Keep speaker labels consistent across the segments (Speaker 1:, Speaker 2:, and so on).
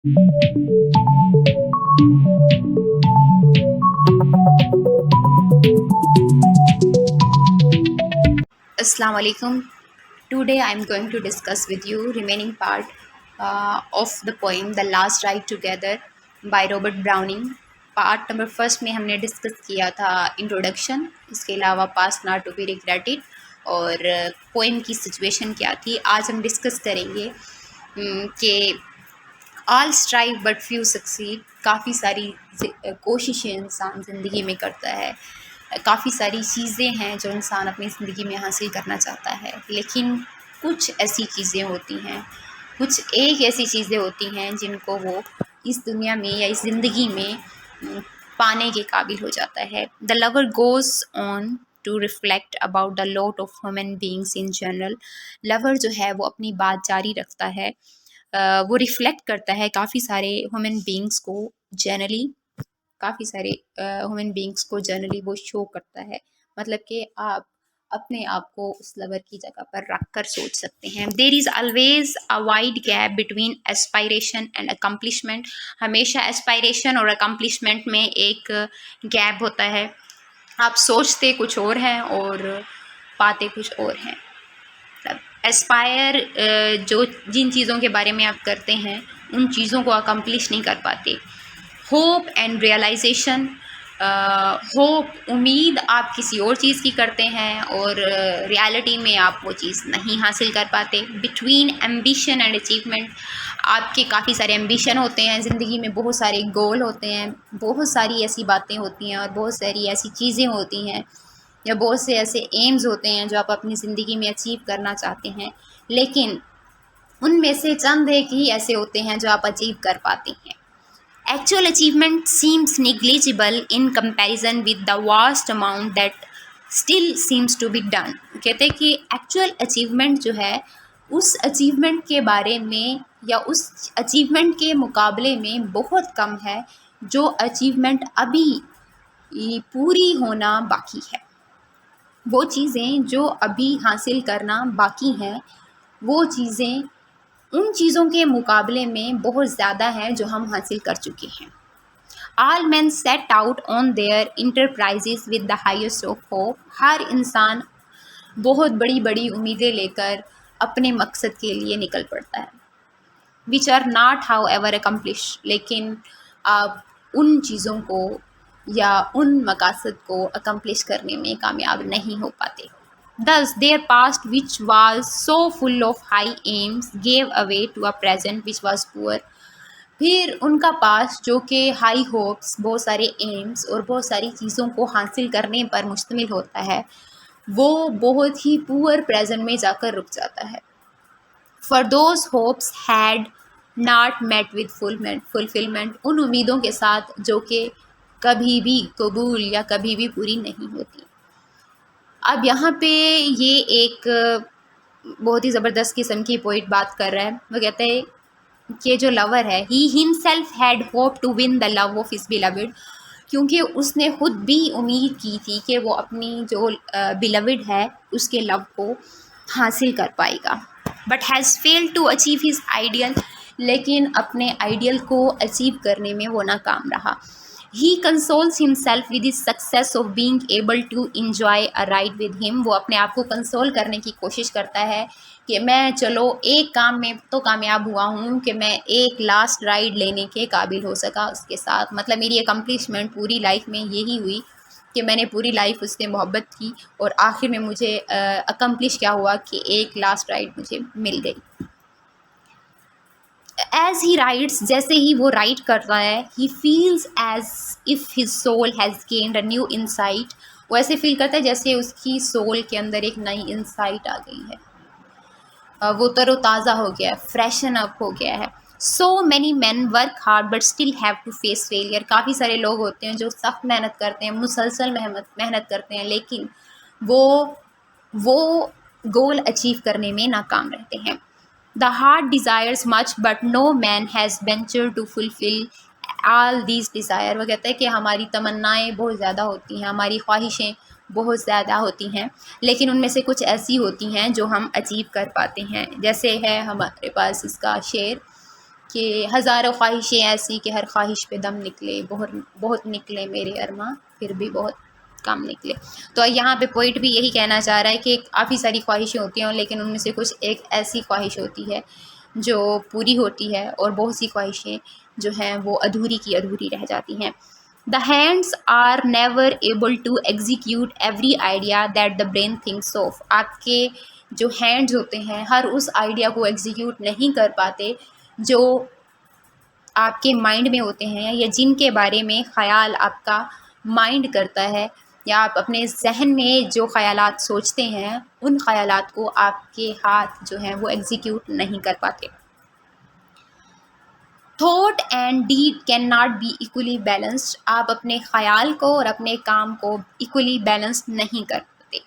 Speaker 1: Assalamu alaikum. Today I am going to discuss with you remaining part of the poem The Last Ride Together by Robert Browning. Part number first में हमने discuss किया था introduction, इसके अलावा past not to be regretted और poem की situation क्या थी। आज हम डिस्कस करेंगे कि all strive but few succeed. काफ़ी सारी कोशिशें इंसान ज़िंदगी में करता है, काफ़ी सारी चीज़ें हैं जो इंसान अपनी ज़िंदगी में हासिल करना चाहता है, लेकिन कुछ ऐसी चीज़ें होती हैं, कुछ एक ऐसी चीज़ें होती हैं जिनको वो इस दुनिया में या इस ज़िंदगी में पाने के काबिल हो जाता है। The lover goes on to reflect about the lot of human beings in general. Lover जो है वो अपनी बात जारी रखता है, वो रिफ्लेक्ट करता है काफ़ी सारे ह्यूमन बींग्स को जनरली, काफ़ी सारे ह्यूमन बींग्स को जनरली वो शो करता है। मतलब कि आप अपने आप को उस लवर की जगह पर रख कर सोच सकते हैं। There is always a wide gap between aspiration and accomplishment. हमेशा एस्पायरेशन और अकम्पलिशमेंट में एक गैप होता है। आप सोचते कुछ और हैं और पाते कुछ और हैं। एस्पायर जो जिन चीज़ों के बारे में आप करते हैं उन चीज़ों को अकम्पलिश नहीं कर पाते। होप एंड रियलाइजेशन, होप उम्मीद आप किसी और चीज़ की करते हैं और रियलिटी में आप वो चीज़ नहीं हासिल कर पाते। बिटवीन एम्बिशन एंड अचीवमेंट, आपके काफ़ी सारे एम्बिशन होते हैं ज़िंदगी में, बहुत सारे गोल होते हैं, बहुत सारी ऐसी बातें होती हैं और बहुत सारी ऐसी चीज़ें होती हैं या बहुत से ऐसे एम्स होते हैं जो आप अपनी ज़िंदगी में अचीव करना चाहते हैं, लेकिन उनमें से चंद एक ही ऐसे होते हैं जो आप अचीव कर पाते हैं। Actual achievement seems negligible in comparison with the vast amount that still seems to be done। कहते हैं कि एक्चुअल अचीवमेंट जो है उस अचीवमेंट के बारे में या उस अचीवमेंट के मुकाबले में बहुत कम है जो अचीवमेंट अभी पूरी होना बाकी है। वो चीज़ें जो अभी हासिल करना बाकी हैं, वो चीज़ें उन चीज़ों के मुकाबले में बहुत ज़्यादा है जो हम हासिल कर चुके हैं। All men set out on their enterprises with the highest of hope। हर इंसान बहुत बड़ी बड़ी उम्मीदें लेकर अपने मकसद के लिए निकल पड़ता है। Which are not however accomplished, लेकिन आप उन चीज़ों को या उन मकासद को अकम्प्लिश करने में कामयाब नहीं हो पाते। Thus their past which was so full of high aims gave away to a present which was poor। फिर उनका पास जो कि हाई होप्स, बहुत सारे एम्स और बहुत सारी चीज़ों को हासिल करने पर मुश्तमिल होता है, वो बहुत ही पुअर प्रेजेंट में जाकर रुक जाता है। For those hopes had not met with fulfilment, उन उम्मीदों के साथ जो कि कभी भी कबूल या कभी भी पूरी नहीं होती। अब यहाँ पे ये एक बहुत ही ज़बरदस्त किस्म की पोइट बात कर रहा है। वो कहते हैं कि जो लवर है, he himself had hope to win the love of his beloved, क्योंकि उसने खुद भी उम्मीद की थी कि वो अपनी जो बिलवड है उसके लव को हासिल कर पाएगा। But has failed to achieve his ideal, लेकिन अपने आइडियल को अचीव करने में वो नाकाम रहा। He consoles himself with his success of being able to enjoy a ride with him। वो अपने आप को कंसोल करने की कोशिश करता है कि मैं चलो एक काम में तो कामयाब हुआ हूँ कि मैं एक लास्ट राइड लेने के काबिल हो सका उसके साथ। मतलब मेरी अकम्पलिशमेंट पूरी लाइफ में यही हुई कि मैंने पूरी लाइफ उससे मोहब्बत की और आखिर में मुझे अकम्पलिश क्या हुआ कि एक लास्ट राइड मुझे मिल गई। एज ही राइट्स, जैसे ही वो राइट करता है, he feels as if his soul has gained a new insight. वो ऐसे फील करता है जैसे उसकी सोल के अंदर एक नई इंसाइट आ गई है, वो तरोताज़ा हो गया है, फ्रेशन अप हो गया है। So many man work hard but still have to face failure. काफ़ी सारे लोग होते हैं जो सख्त मेहनत करते हैं, मुसलसल मेहनत करते हैं, लेकिन वो गोल अचीव करने में नाकाम रहते हैं। The heart desires much but no man has ventured to fulfill all these desire। वो कहता है कि हमारी तमन्नाएं बहुत ज़्यादा होती हैं, हमारी ख्वाहिशें बहुत ज़्यादा होती हैं, लेकिन उनमें से कुछ ऐसी होती हैं जो हम अचीव कर पाते हैं। जैसे है हमारे पास इसका शेर कि हज़ारों ख्वाहिशें ऐसी कि हर ख्वाहिश पे दम निकले, बहुत बहुत निकले मेरे अरमा फिर भी बहुत कम निकले। तो यहाँ पे पोइट भी यही कहना चाह रहा है कि काफ़ी सारी ख्वाहिशें होती हैं, लेकिन उनमें से कुछ एक ऐसी ख्वाहिश होती है जो पूरी होती है और बहुत सी ख्वाहिशें जो हैं वो अधूरी की अधूरी रह जाती हैं। The hands are never able to execute every idea that the brain thinks of. आपके जो हैंड्स होते हैं हर उस आइडिया को एग्जीक्यूट नहीं कर पाते जो आपके माइंड में होते हैं, या जिनके बारे में ख़याल आपका माइंड करता है, या आप अपने जहन में जो ख़यालात सोचते हैं उन ख़यालात को आपके हाथ जो हैं वो एग्जीक्यूट नहीं कर पाते। Thought and deed can not be equally balanced. आप अपने ख़याल को और अपने काम को इक्वली बैलेंस नहीं कर पाते।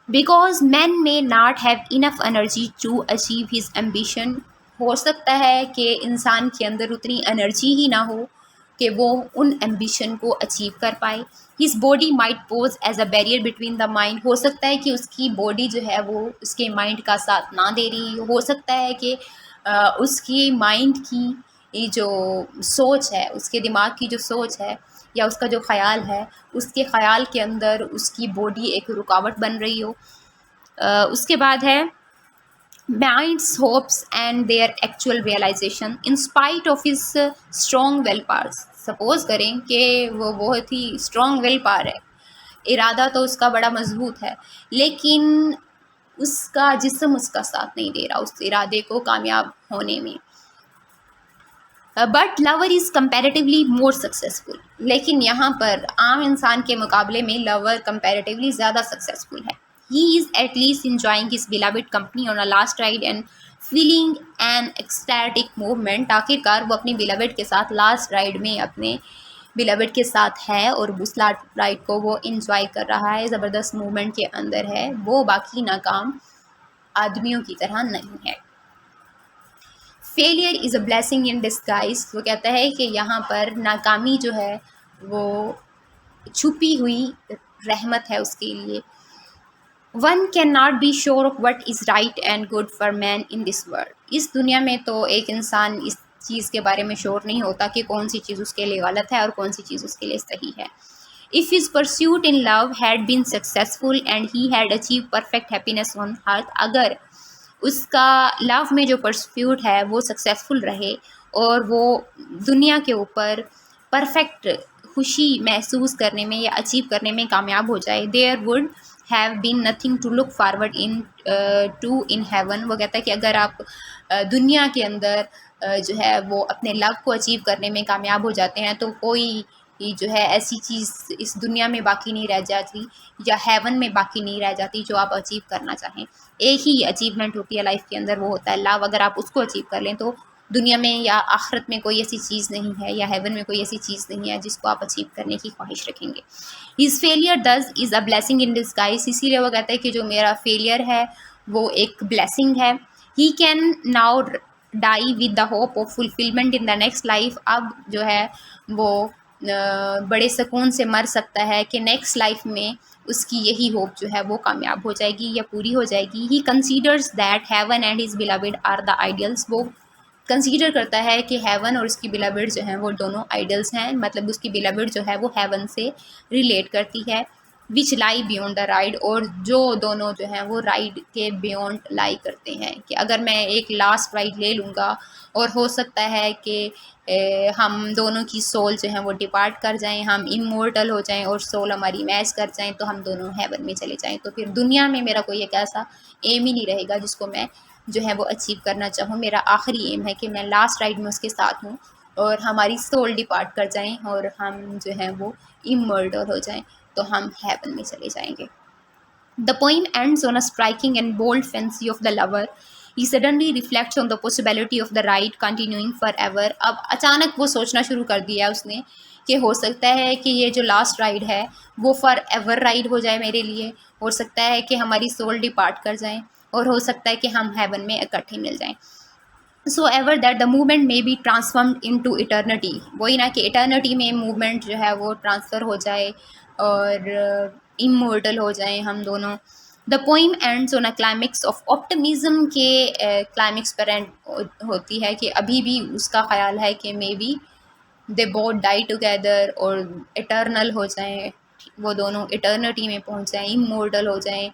Speaker 1: Because man may not have enough energy to achieve his ambition. हो सकता है कि इंसान के अंदर उतनी एनर्जी ही ना हो कि वो उन एम्बिशन को अचीव कर पाए। His body might pose as a barrier between the mind. हो सकता है कि उसकी बॉडी जो है वो उसके माइंड का साथ ना दे रही हो सकता है कि उसकी माइंड की ये जो सोच है, उसके दिमाग की जो सोच है या उसका जो ख़याल है, उसके ख़याल के अंदर उसकी बॉडी एक रुकावट बन रही हो। उसके बाद है minds hopes and their actual realisation in spite of his strong will power. Suppose करें कि वो बहुत ही स्ट्रॉन्ग विल पावर है, इरादा तो उसका बड़ा मजबूत है, लेकिन उसका जिस्म उसका साथ नहीं दे रहा उस इरादे को कामयाब होने में। But lover is comparatively more successful. लेकिन यहाँ पर आम इंसान के मुकाबले में लवर कंपैरेटिवली ज़्यादा सक्सेसफुल है। He is at least enjoying his beloved company on a last ride and feeling an ecstatic movement. आखिरकार वो अपनी बिलवड के साथ लास्ट राइड में अपने बिलवड के साथ है और उस लास्ट राइड को वो इंजॉय कर रहा है, ज़बरदस्त मूवमेंट के अंदर है। वो बाकी नाकाम आदमियों की तरह नहीं है। Failure is a blessing in disguise. वो कहता है कि यहाँ पर नाकामी जो है वो छुपी हुई रहमत है उसके लिए। One can not be sure of what is right and good for man in this world. इस दुनिया में तो एक इंसान इस चीज़ के बारे में श्योर नहीं होता कि कौन सी चीज़ उसके लिए गलत है और कौन सी चीज़ उसके लिए सही है। If his pursuit in love had been successful and he had achieve perfect happiness on earth. अगर उसका लव में जो परस्यूट है वो सक्सेसफुल रहे और वो दुनिया के ऊपर परफेक्ट खुशी महसूस करने में या अचीव करने में कामयाब हो जाए, there would have been nothing to look forward in to in heaven. वो कहता है कि अगर आप दुनिया के अंदर जो है वो अपने लव को अचीव करने में कामयाब हो जाते हैं तो कोई जो है ऐसी चीज़ इस दुनिया में बाकी नहीं रह जाती या हेवन में बाकी नहीं रह जाती जो आप अचीव करना चाहें। एक ही अचीवमेंट होती है लाइफ के अंदर, वो होता है लव। अगर आप उसको अचीव कर लें तो दुनिया में या आखिरत में कोई ऐसी चीज़ नहीं है या हेवन में कोई ऐसी चीज़ नहीं है जिसको आप अचीव करने की ख्वाहिश रखेंगे। हिज फेलियर दस is a blessing in disguise. इसीलिए वो कहता है कि जो मेरा फेलियर है वो एक ब्लेसिंग है। He can now die with the hope of fulfilment in the next life. अब जो है वो बड़े सुकून से मर सकता है कि नेक्स्ट लाइफ में उसकी यही होप जो है वो कामयाब हो जाएगी या पूरी हो जाएगी। He considers that heaven and his beloved are the ideals. वो कंसीडर करता है कि हेवन और उसकी बिलवड जो हैं वो दोनों आइडल्स हैं, मतलब उसकी बिलवड जो है वो हेवन से रिलेट करती है। विच लाई बियॉन्ड द राइड, और जो दोनों जो हैं वो राइड के बियॉन्ड लाई करते हैं कि अगर मैं एक लास्ट राइड ले लूँगा और हो सकता है कि हम दोनों की सोल जो है वो डिपार्ट कर जाएं, हम इमोर्टल हो जाएं और सोल हमारी मैच कर जाएं तो हम दोनों हेवन में चले जाएं, तो फिर दुनिया में मेरा कोई एक ऐसा एम ही नहीं रहेगा जिसको मैं जो है वो अचीव करना चाहूँ। मेरा आखिरी एम है कि मैं लास्ट राइड में उसके साथ हूँ और हमारी सोल डिपार्ट कर जाएं और हम जो है वो इमोर्टल हो जाएं तो हम हेवन में चले जाएंगे। The poem ends on a striking and bold fancy of the lover. He suddenly reflects on the possibility of the ride continuing forever. अब अचानक वो सोचना शुरू कर दिया उसने कि हो सकता है कि ये जो लास्ट राइड है वो फॉर एवर राइड हो जाए मेरे लिए। हो सकता है कि हमारी सोल डिपार्ट कर जाएं और हो सकता है कि हम हेवन में इकट्ठे मिल जाएं। So ever that the movement may be transformed in to eternity. वही ना कि इटर्निटी में मूवमेंट जो है वो ट्रांसफ़र हो जाए और इमोर्टल हो जाएं हम दोनों। The poem ends on a climax of optimism के क्लाइमेक्स पर एंड होती है कि अभी भी उसका ख्याल है कि may be they both die together और इटर्नल हो जाएं, वो दोनों इटर्निटी में पहुंच जाएं, इमोर्टल हो जाएं,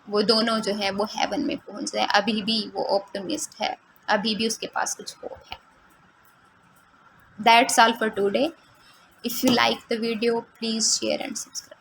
Speaker 1: वो दोनों जो हैं वो हेवन में पहुंच जाएं। अभी भी वो ऑप्टिमिस्ट है, अभी भी उसके पास कुछ होप है। That's all for today. If you like the video please share and subscribe.